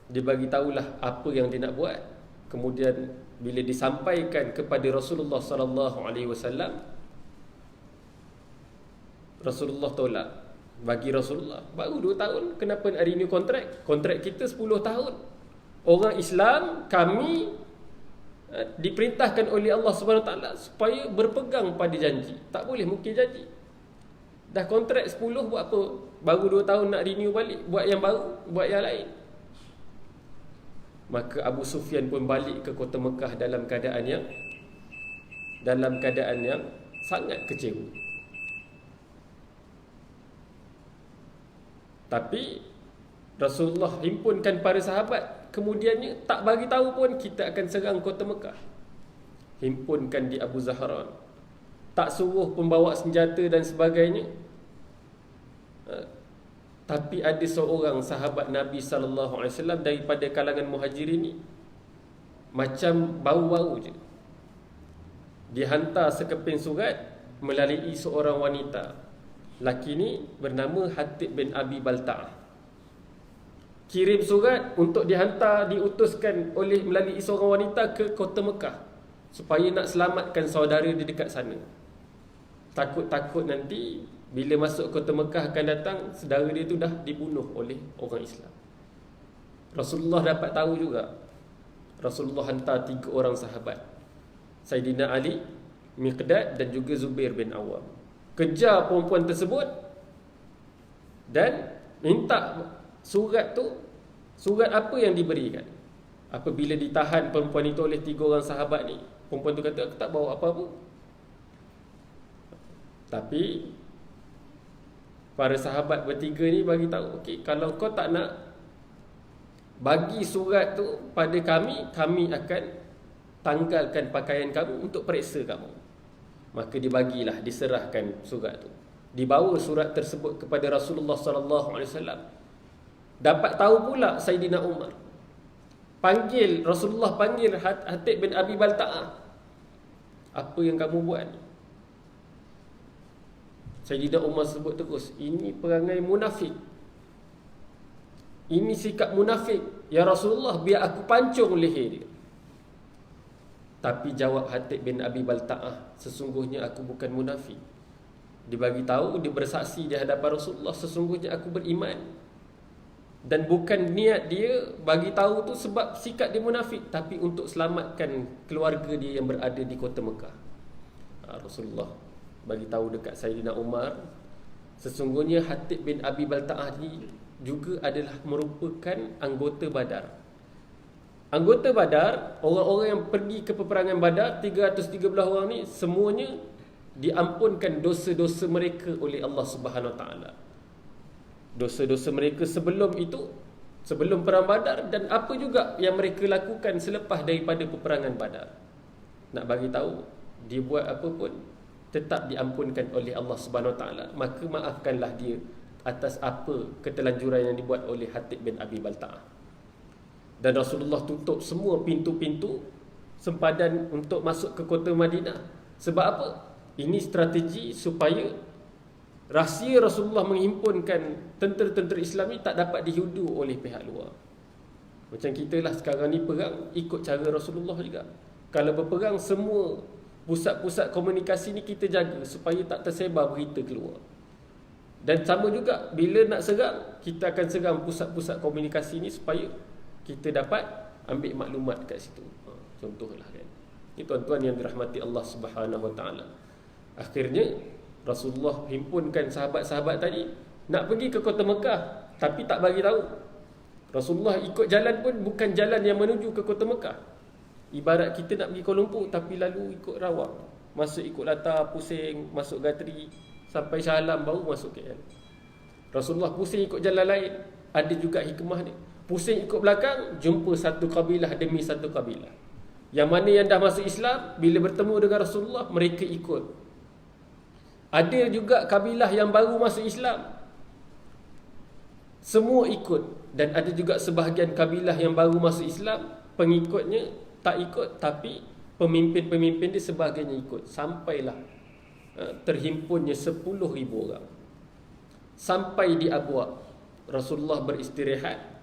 dia bagi tahulah apa yang dia nak buat. Kemudian bila disampaikan kepada Rasulullah sallallahu alaihi wasallam, Rasulullah tolak. Bagi Rasulullah, baru 2 tahun, kenapa nak renew kontrak? Kontrak kita 10 tahun. Orang Islam, kami diperintahkan oleh Allah Subhanahu Wa Taala supaya berpegang pada janji. Tak boleh mungkin janji. Dah kontrak 10, buat apa? Baru 2 tahun nak renew balik, buat yang baru, buat yang lain. Maka Abu Sufyan pun balik ke kota Mekah dalam keadaan yang sangat kecewa. Tapi Rasulullah himpunkan para sahabat, kemudiannya tak bagi tahu pun kita akan serang kota Mekah. Himpunkan di Abu Zahran, tak suruh pembawa senjata dan sebagainya. Tapi ada seorang sahabat Nabi sallallahu alaihi wasallam daripada kalangan Muhajirin ni, macam bau-bau je, dihantar sekeping surat melalui seorang wanita. Laki ni bernama Hatib bin Abi Balta'ah. Kirim surat untuk dihantar, diutuskan oleh melalui seorang wanita ke kota Mekah, supaya nak selamatkan saudara di dekat sana. Takut-takut nanti bila masuk kota Mekah akan datang, saudara dia tu dah dibunuh oleh orang Islam. Rasulullah dapat tahu juga. Rasulullah hantar 3 orang sahabat, Sayyidina Ali, Miqdad dan juga Zubair bin Awam, kejar perempuan tersebut dan minta surat tu. Surat apa yang diberikan? Apabila ditahan perempuan itu oleh 3 orang sahabat ni, Perempuan tu kata, aku tak bawa apa-apa. Tapi para sahabat bertiga ni bagi tahu, okey, kalau kau tak nak bagi surat tu pada kami, kami akan tanggalkan pakaian kamu untuk periksa kamu. Maka dibagilah, diserahkan surat tu. Dibawa surat tersebut kepada Rasulullah sallallahu alaihi wasallam. Dapat tahu pula Saidina Umar. Rasulullah panggil Hatib bin Abi Balta'ah. Apa yang kamu buat ni? Saidina Umar sebut terus, ini perangai munafik. Ini sikap munafik. Ya Rasulullah, biar aku pancung leher dia. Tapi jawab Hatib bin Abi Balta'ah, sesungguhnya aku bukan munafik. Dia bagi tahu, dia bersaksi di hadapan Rasulullah, sesungguhnya aku beriman. Dan bukan niat dia bagi tahu tu sebab sikap dia munafik, tapi untuk selamatkan keluarga dia yang berada di kota Mekah. Rasulullah bagi tahu dekat Saidina Umar, sesungguhnya Hatib bin Abi Balta'ah ni juga adalah merupakan anggota Badar. Anggota Badar, orang-orang yang pergi ke peperangan Badar, 313 orang ni semuanya diampunkan dosa-dosa mereka oleh Allah Subhanahu Wa Taala. Dosa-dosa mereka sebelum itu, sebelum perang Badar, dan apa juga yang mereka lakukan selepas daripada peperangan Badar. Nak bagi tahu, dia buat apa pun tetap diampunkan oleh Allah Subhanahu Wa Taala. Maka maafkanlah dia atas apa ketelanjuran yang dibuat oleh Hatib bin Abi Balta'ah. Dan Rasulullah tutup semua pintu-pintu sempadan untuk masuk ke kota Madinah. Sebab apa? Ini strategi supaya rahsia Rasulullah menghimpunkan tentera-tentera Islam ni tak dapat dihudu oleh pihak luar. Macam kita lah sekarang ni perang, ikut cara Rasulullah juga. Kalau berperang, semua pusat-pusat komunikasi ni kita jaga supaya tak tersebar berita keluar. Dan sama juga, bila nak serang, kita akan serang pusat-pusat komunikasi ni supaya kita dapat ambil maklumat kat situ. Contohlah kan. Ini tuan-tuan yang dirahmati Allah Subhanahu Wa Taala. Akhirnya Rasulullah himpunkan sahabat-sahabat tadi nak pergi ke kota Mekah, tapi tak bagi tahu. Rasulullah ikut jalan pun bukan jalan yang menuju ke kota Mekah. Ibarat kita nak pergi Kuala Lumpur tapi lalu ikut Rawang, masuk ikut Latar, pusing, masuk Gatri, sampai Shah Alam baru masuk KL. Rasulullah pusing ikut jalan lain. Ada juga hikmah ni. Pusing ikut belakang, jumpa satu kabilah demi satu kabilah. Yang mana yang dah masuk Islam, bila bertemu dengan Rasulullah, mereka ikut. Ada juga kabilah yang baru masuk Islam, semua ikut. Dan ada juga sebahagian kabilah yang baru masuk Islam, pengikutnya tak ikut, tapi pemimpin-pemimpin dia sebagainya ikut. Sampailah terhimpunnya 10,000 orang. Sampai di Abwa, Rasulullah beristirahat.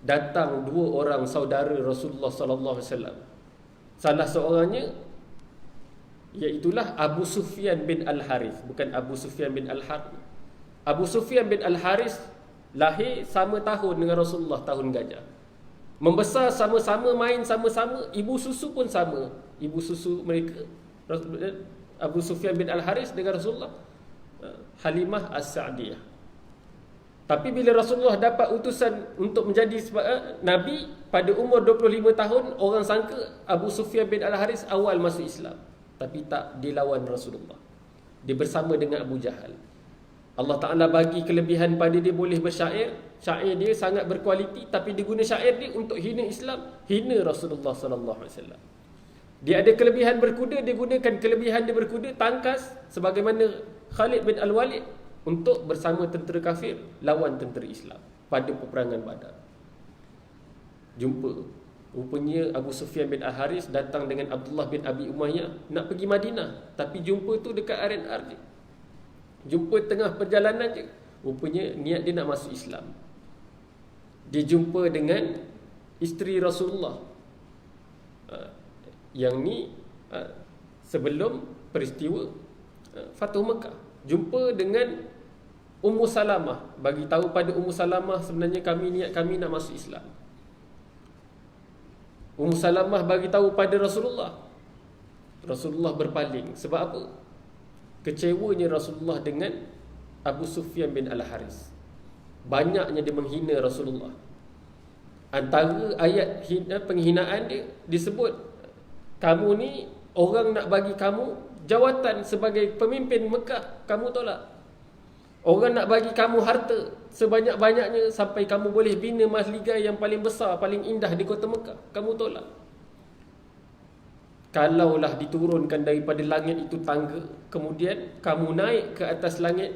Datang 2 orang saudara Rasulullah sallallahu alaihi wasallam. Salah seorangnya iaitulah Abu Sufyan bin Al-Harith, bukan Abu Sufyan bin Al-Harith. Abu Sufyan bin Al-Harith lahir sama tahun dengan Rasulullah, tahun gajah. Membesar sama-sama, main sama-sama, ibu susu pun sama. Ibu susu mereka Abu Sufyan bin Al-Harith dengan Rasulullah, Halimah As-Sa'diyah. Tapi bila Rasulullah dapat utusan untuk menjadi Nabi pada umur 25 tahun, orang sangka Abu Sufyan bin Al-Harith awal masuk Islam. Tapi tak, dilawan Rasulullah. Dia bersama dengan Abu Jahal. Allah Ta'ala bagi kelebihan pada dia, boleh bersyair. Syair dia sangat berkualiti, tapi dia guna syair dia untuk hina Islam, hina Rasulullah SAW. Dia ada kelebihan berkuda, dia gunakan kelebihan dia berkuda, tangkas, sebagaimana Khalid bin Al-Walid, untuk bersama tentera kafir lawan tentera Islam pada peperangan Badar. Jumpa, rupanya Abu Sufyan bin Al-Harith datang dengan Abdullah bin Abi Umayyah nak pergi Madinah, tapi jumpa tu dekat R&R je. Jumpa tengah perjalanan je, rupanya niat dia nak masuk Islam. Dia jumpa dengan isteri Rasulullah. Yang ni sebelum peristiwa Fathu Mekah. Jumpa dengan Ummu Salamah, bagi tahu pada Ummu Salamah, sebenarnya niat kami nak masuk Islam. Ummu Salamah bagi tahu pada Rasulullah. Rasulullah berpaling. Sebab apa? Kecewanya Rasulullah dengan Abu Sufyan bin Al-Harith. Banyaknya dia menghina Rasulullah. Antara ayat penghinaan dia disebut, Kamu ni, orang nak bagi kamu jawatan sebagai pemimpin Mekah, kamu tolak. Orang nak bagi kamu harta sebanyak-banyaknya sampai kamu boleh bina mahligai yang paling besar, paling indah di kota Mekah, kamu tolak. Kalaulah diturunkan daripada langit itu tangga, kemudian kamu naik ke atas langit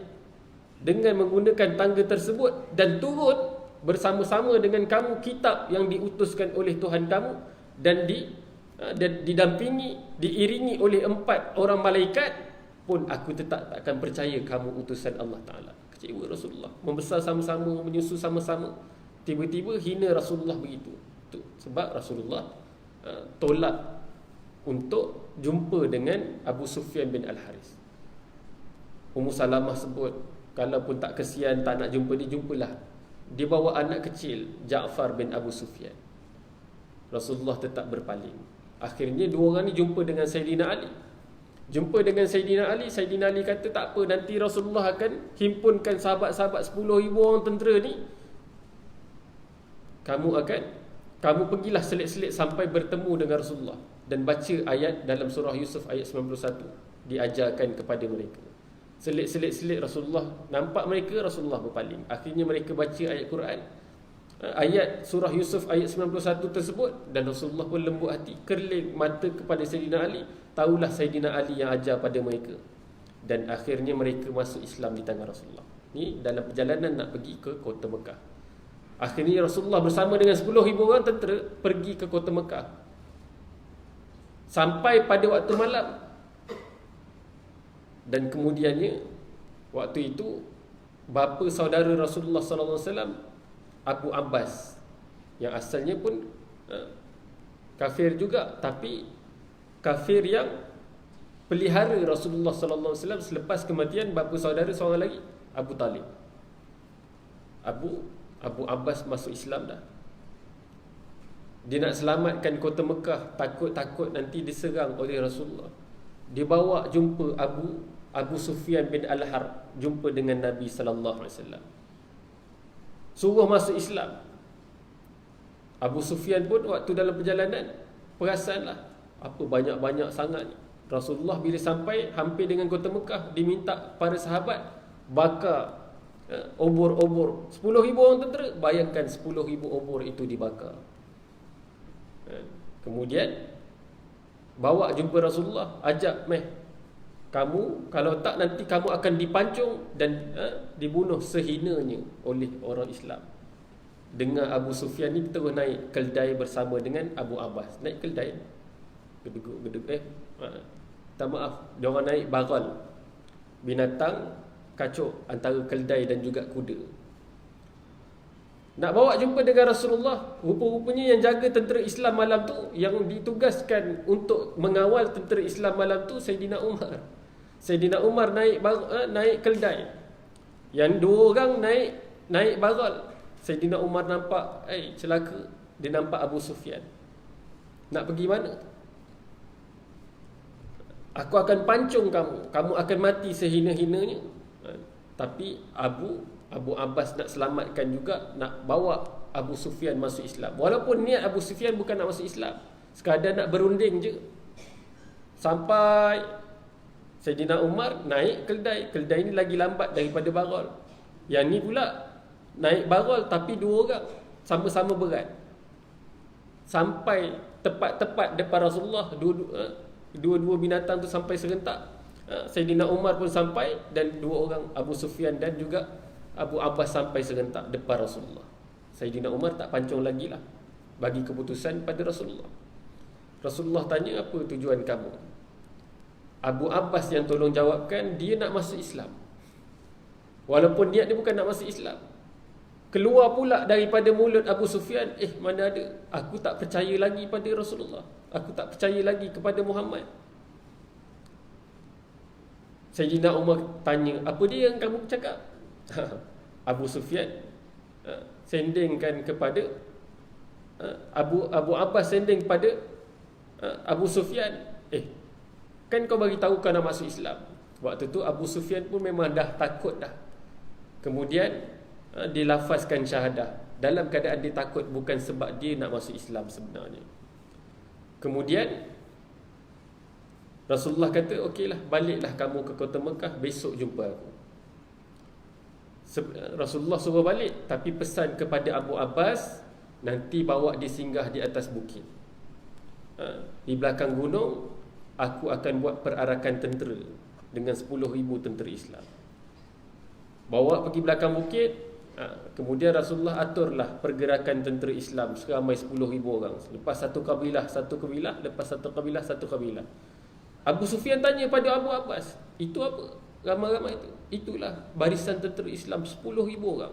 dengan menggunakan tangga tersebut, dan turun bersama-sama dengan kamu kitab yang diutuskan oleh Tuhan kamu, dan didampingi, diiringi oleh 4 orang malaikat, pun aku tetap tak akan percaya kamu utusan Allah Ta'ala. Kecewa Rasulullah. Membesar sama-sama, menyusu sama-sama. Tiba-tiba hina Rasulullah begitu. Itu sebab Rasulullah tolak untuk jumpa dengan Abu Sufyan bin Al-Haris. Ummu Salamah sebut, kalau pun tak kesian, tak nak jumpa dia, jumpalah. Dia bawa anak kecil, Ja'far bin Abu Sufyan. Rasulullah tetap berpaling. Akhirnya dua orang ni jumpa dengan Sayyidina Ali. Jumpa dengan Sayyidina Ali, Sayyidina Ali kata, tak apa, nanti Rasulullah akan himpunkan sahabat-sahabat 10,000 orang tentera ni. Kamu pergilah selit-selit sampai bertemu dengan Rasulullah dan baca ayat dalam surah Yusuf ayat 91, diajarkan kepada mereka. Selit-selit Rasulullah nampak mereka, Rasulullah berpaling. Akhirnya mereka baca ayat Quran, ayat surah Yusuf ayat 91 tersebut, dan Rasulullah pun lembut hati, kerling mata kepada Sayyidina Ali. Tahulah Sayyidina Ali yang ajar pada mereka, dan akhirnya mereka masuk Islam di tangan Rasulullah. Ni dalam perjalanan nak pergi ke kota Mekah. Akhirnya Rasulullah bersama dengan 10,000 orang tentera pergi ke kota Mekah. Sampai pada waktu malam, dan kemudiannya waktu itu bapa saudara Rasulullah SAW, Abu Abbas, yang asalnya pun kafir juga, tapi kafir yang pelihara Rasulullah SAW selepas kematian bapa saudara seorang lagi, Abu Talib. Abu Abbas masuk Islam dah. Dia nak selamatkan kota Mekah, takut nanti diserang oleh Rasulullah. Dia bawa jumpa Abu Sufyan bin Al-Harb, jumpa dengan Nabi sallallahu alaihi wasallam. Suruh masuk Islam. Abu Sufyan pun waktu dalam perjalanan perasanlah, apa banyak-banyak sangat ni. Rasulullah bila sampai hampir dengan kota Mekah, diminta para sahabat bakar obor-obor. 10,000 orang tentera, bayangkan 10,000 obor itu dibakar. Kemudian bawa jumpa Rasulullah, ajak, kamu kalau tak nanti kamu akan dipancung dan dibunuh sehinanya oleh orang Islam. Dengar Abu Sufyan ni terus naik keldai bersama dengan Abu Abbas. Naik keldai, gedug tak maaf, diorang naik bagal, binatang kacuk antara keldai dan juga kuda. Nak bawa jumpa dengan Rasulullah. Rupa-rupanya yang jaga tentera Islam malam tu, yang ditugaskan untuk mengawal tentera Islam malam tu, Sayyidina Umar. Sayyidina Umar naik keldai, yang dua orang naik bagal. Sayyidina Umar nampak, celaka, dia nampak Abu Sufyan. Nak pergi mana? Aku akan pancung kamu, kamu akan mati sehina-hinanya. Tapi Abu Abbas nak selamatkan juga, nak bawa Abu Sufyan masuk Islam. Walaupun niat Abu Sufyan bukan nak masuk Islam, sekadar nak berunding je. Sampai Sayyidina Umar naik keldai ni lagi lambat daripada bagal. Yang ni pula naik bagal tapi dua orang, sama-sama berat. Sampai tepat-tepat depan Rasulullah, dua-dua binatang tu sampai serentak. Sayyidina Umar pun sampai, dan dua orang, Abu Sufyan dan juga Abu Abbas, sampai serentak depan Rasulullah. Sayyidina Umar tak pancung lagi lah, bagi keputusan pada Rasulullah. Rasulullah tanya, apa tujuan kamu? Abu Abbas yang tolong jawabkan, dia nak masuk Islam. Walaupun niat dia bukan nak masuk Islam. Keluar pula daripada mulut Abu Sufyan, mana ada, aku tak percaya lagi pada Rasulullah, aku tak percaya lagi kepada Muhammad. Sayyidina Umar tanya, apa dia yang kamu cakap? Abu Sufyan sendingkan kepada Abu Abbas, sending kepada Abu Sufyan, kan kau bagi tahu kau nak masuk Islam. Waktu tu Abu Sufyan pun memang dah takut dah. Kemudian dilafazkan syahadah dalam keadaan dia takut, bukan sebab dia nak masuk Islam sebenarnya. Kemudian Rasulullah kata, okeylah, baliklah kamu ke kota Mekah, besok jumpa aku. Rasulullah suruh balik, tapi pesan kepada Abu Abbas, nanti bawa dia singgah di atas bukit. Di belakang gunung, aku akan buat perarakan tentera dengan 10,000 tentera Islam. Bawa pergi belakang bukit. Kemudian Rasulullah aturlah pergerakan tentera Islam seramai 10,000 orang. Lepas satu kabilah, lepas satu kabilah. Abu Sufyan tanya pada Abu Abbas, itu apa? Ramai-ramai itu. Itulah barisan tentera Islam 10,000 orang.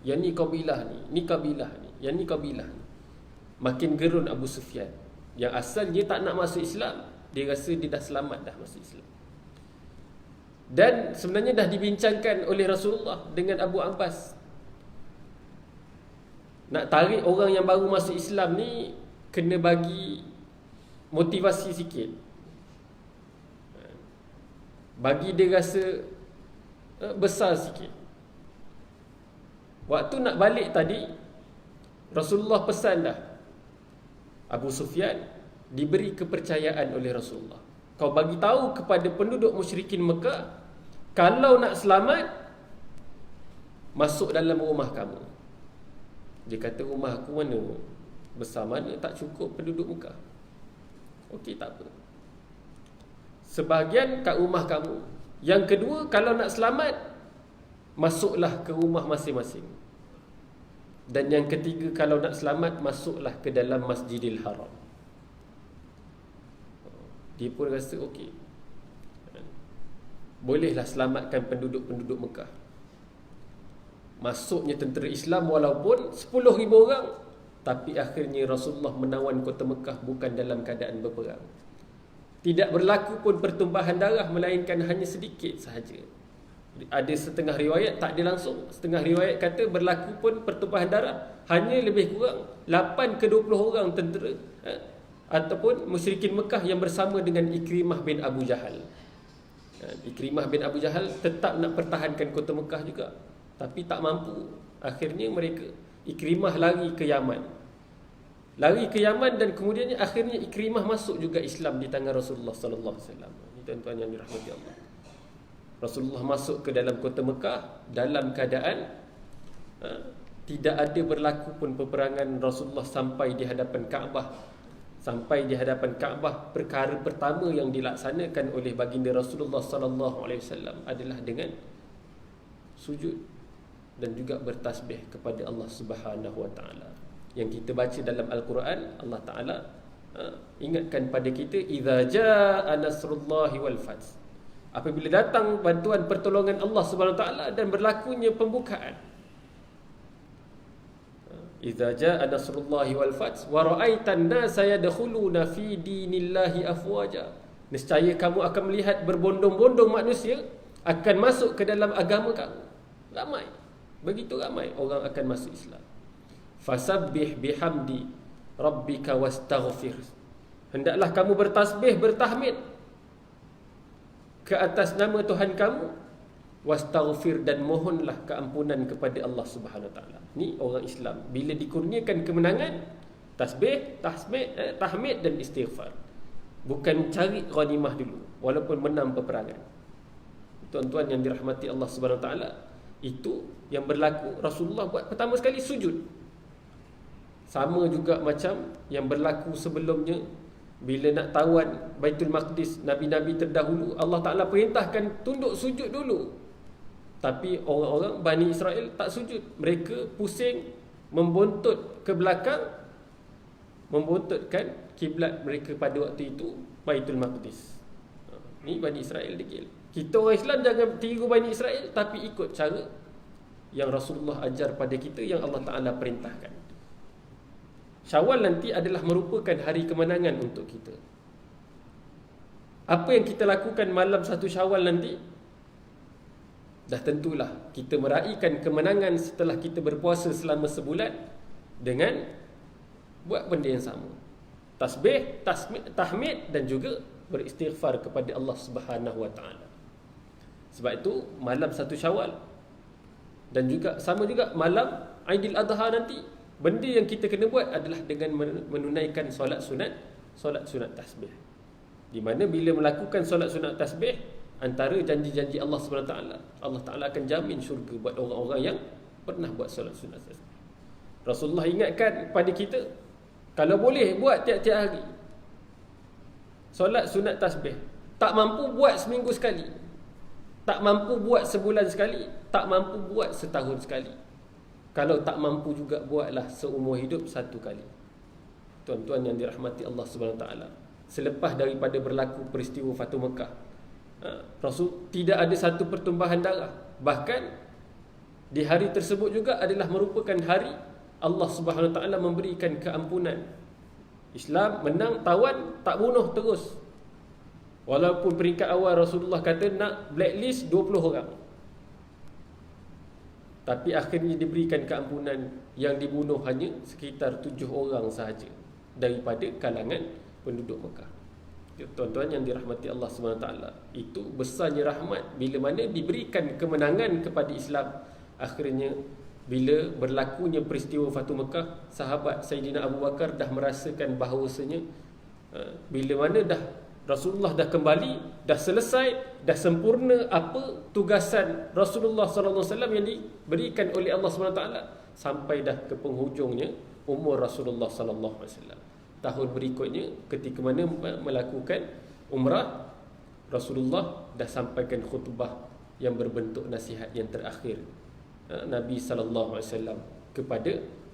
Yang ni kabilah ni kabilah ni, yang ni kabilah ni. Makin gerun Abu Sufyan. Yang asal dia tak nak masuk Islam, dia rasa dia dah selamat dah masuk Islam. Dan sebenarnya dah dibincangkan oleh Rasulullah dengan Abu Abbas. Nak tarik orang yang baru masuk Islam ni, kena bagi motivasi sikit, bagi dia rasa besar sikit. Waktu nak balik tadi, Rasulullah pesan dah, Abu Sufyan diberi kepercayaan oleh Rasulullah, kau bagi tahu kepada penduduk musyrikin Mekah, kalau nak selamat, masuk dalam rumah kamu. Dia kata, rumah aku mana? Besar mana? Tak cukup penduduk Mekah. Okey, tak apa, sebahagian kat rumah kamu. Yang kedua, kalau nak selamat, masuklah ke rumah masing-masing. Dan yang ketiga, kalau nak selamat, masuklah ke dalam Masjidil Haram. Dia pun rasa okey, bolehlah selamatkan penduduk-penduduk Mekah. Masuknya tentera Islam walaupun 10,000 orang, tapi akhirnya Rasulullah menawan kota Mekah bukan dalam keadaan berperang. Tidak berlaku pun pertumpahan darah, melainkan hanya sedikit sahaja. Ada setengah riwayat tak ada langsung, setengah riwayat kata berlaku pun pertumpahan darah, hanya lebih kurang 8 ke 20 orang tentera ataupun musyrikin Mekah yang bersama dengan Ikrimah bin Abu Jahal. Ikrimah bin Abu Jahal tetap nak pertahankan kota Mekah juga, tapi tak mampu. Akhirnya Ikrimah lari ke Yaman. Dan kemudiannya akhirnya Ikrimah masuk juga Islam di tangan Rasulullah sallallahu alaihi wasallam. Ini tuan-tuan yang dirahmati Allah. Rasulullah masuk ke dalam kota Mekah dalam keadaan tidak ada berlaku pun peperangan. Rasulullah sampai di hadapan Kaabah. Perkara pertama yang dilaksanakan oleh baginda Rasulullah sallallahu alaihi wasallam adalah dengan sujud dan juga bertasbih kepada Allah Subhanahu wa taala. Yang kita baca dalam Al-Quran, Allah Taala ingatkan pada kita, idza jaa nasrullahi wal fath. Apabila datang bantuan pertolongan Allah Subhanahu wa taala dan berlakunya pembukaan. Idza jaa nasrullahi wal fath wa ra'aitan nasa yadkhuluna fi dinillahi afwaja. Nescaya kamu akan melihat berbondong-bondong manusia akan masuk ke dalam agama kamu. Ramai. Begitu ramai orang akan masuk Islam. Fasabbih bihamdi rabbika wastaghfir. Hendaklah kamu bertasbih, bertahmid ke atas nama Tuhan kamu, wastaghfir, dan mohonlah keampunan kepada Allah Subhanahu wa taala. Ni orang Islam bila dikurniakan kemenangan, tasbih, tahmid dan istighfar. Bukan cari ghanimah dulu walaupun menang peperangan. Tuan-tuan yang dirahmati Allah Subhanahu wa taala, itu yang berlaku. Rasulullah buat pertama sekali sujud. Sama juga macam yang berlaku sebelumnya. Bila nak tawan Baitul Maqdis, Nabi-Nabi terdahulu, Allah Ta'ala perintahkan tunduk sujud dulu. Tapi orang-orang Bani Israel tak sujud. Mereka pusing, membuntut ke belakang, membuntutkan kiblat mereka pada waktu itu Baitul Maqdis. Ni Bani Israel degil. Kita orang Islam jangan tiru Bani Israel, tapi ikut cara yang Rasulullah ajar pada kita, yang Allah Ta'ala perintahkan. Syawal nanti adalah merupakan hari kemenangan untuk kita. Apa yang kita lakukan malam 1 Syawal nanti, dah tentulah kita meraihkan kemenangan setelah kita berpuasa selama sebulan dengan buat benda yang sama. Tasbih, tahmid dan juga beristighfar kepada Allah Subhanahu wa taala. Sebab itu malam 1 Syawal dan juga sama juga malam Aidil Adha nanti, benda yang kita kena buat adalah dengan menunaikan solat sunat tasbih. Di mana bila melakukan solat sunat tasbih, antara janji-janji Allah SWT, Allah Ta'ala akan jamin syurga buat orang-orang yang pernah buat solat sunat tasbih. Rasulullah ingatkan kepada kita, kalau boleh buat tiap-tiap hari solat sunat tasbih. Tak mampu buat seminggu sekali, tak mampu buat sebulan sekali, tak mampu buat setahun sekali. Kalau tak mampu juga, buatlah seumur hidup satu kali. Tuan-tuan yang dirahmati Allah SWT, selepas daripada berlaku peristiwa Fatu Mekah, Rasul tidak ada satu pertumpahan darah. Bahkan di hari tersebut juga adalah merupakan hari Allah Subhanahu Wa Taala memberikan keampunan. Islam menang, tawan, tak bunuh terus. Walaupun peringkat awal Rasulullah kata nak blacklist 20 orang, tapi akhirnya diberikan keampunan. Yang dibunuh hanya sekitar 7 orang sahaja daripada kalangan penduduk Mekah. Tuan-tuan yang dirahmati Allah SWT, itu besarnya rahmat bila mana diberikan kemenangan kepada Islam. Akhirnya bila berlakunya peristiwa Fatu Mekah, sahabat Sayyidina Abu Bakar dah merasakan bahawasanya bila mana dah Rasulullah dah kembali, dah selesai, dah sempurna apa tugasan Rasulullah SAW yang diberikan oleh Allah SWT, sampai dah ke penghujungnya umur Rasulullah SAW. Tahun berikutnya ketika mana melakukan umrah, Rasulullah dah sampaikan khutbah yang berbentuk nasihat yang terakhir Nabi SAW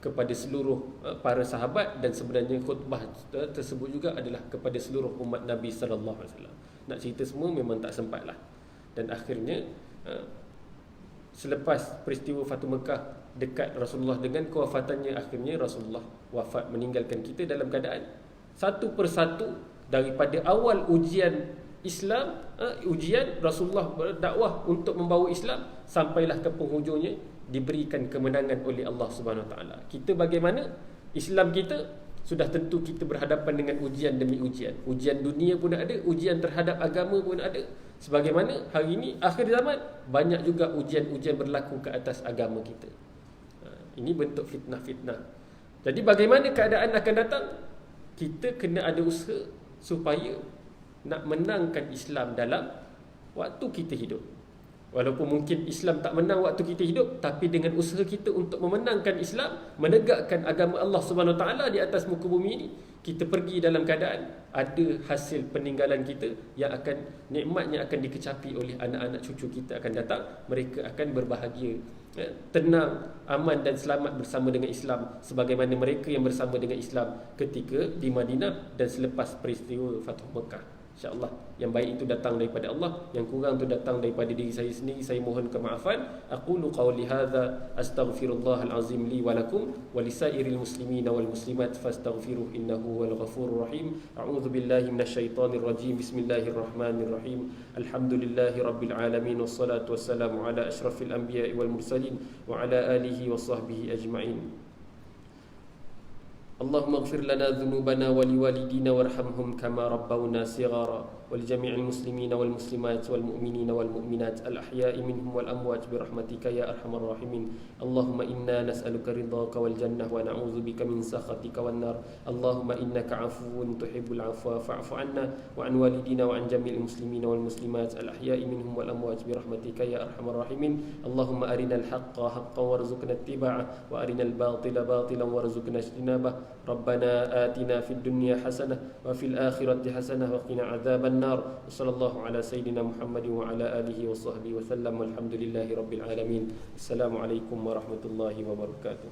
kepada seluruh para sahabat, dan sebenarnya khutbah tersebut juga adalah kepada seluruh umat Nabi SAW. Nak cerita semua memang tak sempat lah. Dan akhirnya selepas peristiwa Fatu Mekah, dekat Rasulullah dengan kewafatannya, akhirnya Rasulullah wafat meninggalkan kita dalam keadaan satu persatu daripada awal ujian Islam, ujian Rasulullah berdakwah untuk membawa Islam, sampailah ke penghujungnya diberikan kemenangan oleh Allah Subhanahu Wa Taala. Kita bagaimana? Islam kita sudah tentu kita berhadapan dengan ujian demi ujian. Ujian dunia pun ada, ujian terhadap agama pun ada. Sebagaimana hari ini akhir zaman, banyak juga ujian-ujian berlaku ke atas agama kita. Ini bentuk fitnah-fitnah. Jadi bagaimana keadaan akan datang? Kita kena ada usaha supaya nak menangkan Islam dalam waktu kita hidup. Walaupun mungkin Islam tak menang waktu kita hidup, tapi dengan usaha kita untuk memenangkan Islam, menegakkan agama Allah Subhanahu Wa Taala di atas muka bumi ini, kita pergi dalam keadaan ada hasil peninggalan kita yang akan, nikmatnya akan dikecapi oleh anak-anak cucu kita akan datang. Mereka akan berbahagia, tenang, aman dan selamat bersama dengan Islam, sebagaimana mereka yang bersama dengan Islam ketika di Madinah dan selepas peristiwa Fathu Mekah. InsyaAllah yang baik itu datang daripada Allah, yang kurang itu datang daripada diri saya sendiri. Saya mohon kemaafan. Aqulu qawli hadza astaghfirullahal azim li wa lakum wa lisairil muslimin wal muslimat fastaghfiruhu innahu wal ghafurur rahim. A'udzu billahi minasyaitonir rajim. Bismillahirrahmanirrahim. Alhamdulillahi rabbil alamin wassalatu wassalamu ala asyrafil anbiya'i wal mursalin wa ala alihi wa sahbihi ajma'in. اللهم اغفر لنا ذنوبنا ولوالدينا وارحمهم كما ربونا صغارا ولجميع المسلمين والمسلمات والمؤمنين والمؤمنات الأحياء منهم والأموات برحمتك يا أرحم الراحمين. اللهم إنا نسألك رضاك والجنة ونعوذ بك من سخطك والنار. اللهم إنك عفو تحب العفو فاعف عنا وعن والدينا وعن جميع المسلمين والمسلمات الأحياء منهم والأموات برحمتك يا أرحم الراحمين. اللهم أرنا الحق حقا وارزقنا اتباعه وأرنا الباطل باطلا وارزقنا اجتنابه. ربنا آتنا في الدنيا حسنة وفي الآخرة حسنة وقنا عذاب النار. وصلى الله على سيدنا محمد وعلى آله وصحبه وسلم والحمد لله رب العالمين. السلام عليكم ورحمة الله وبركاته.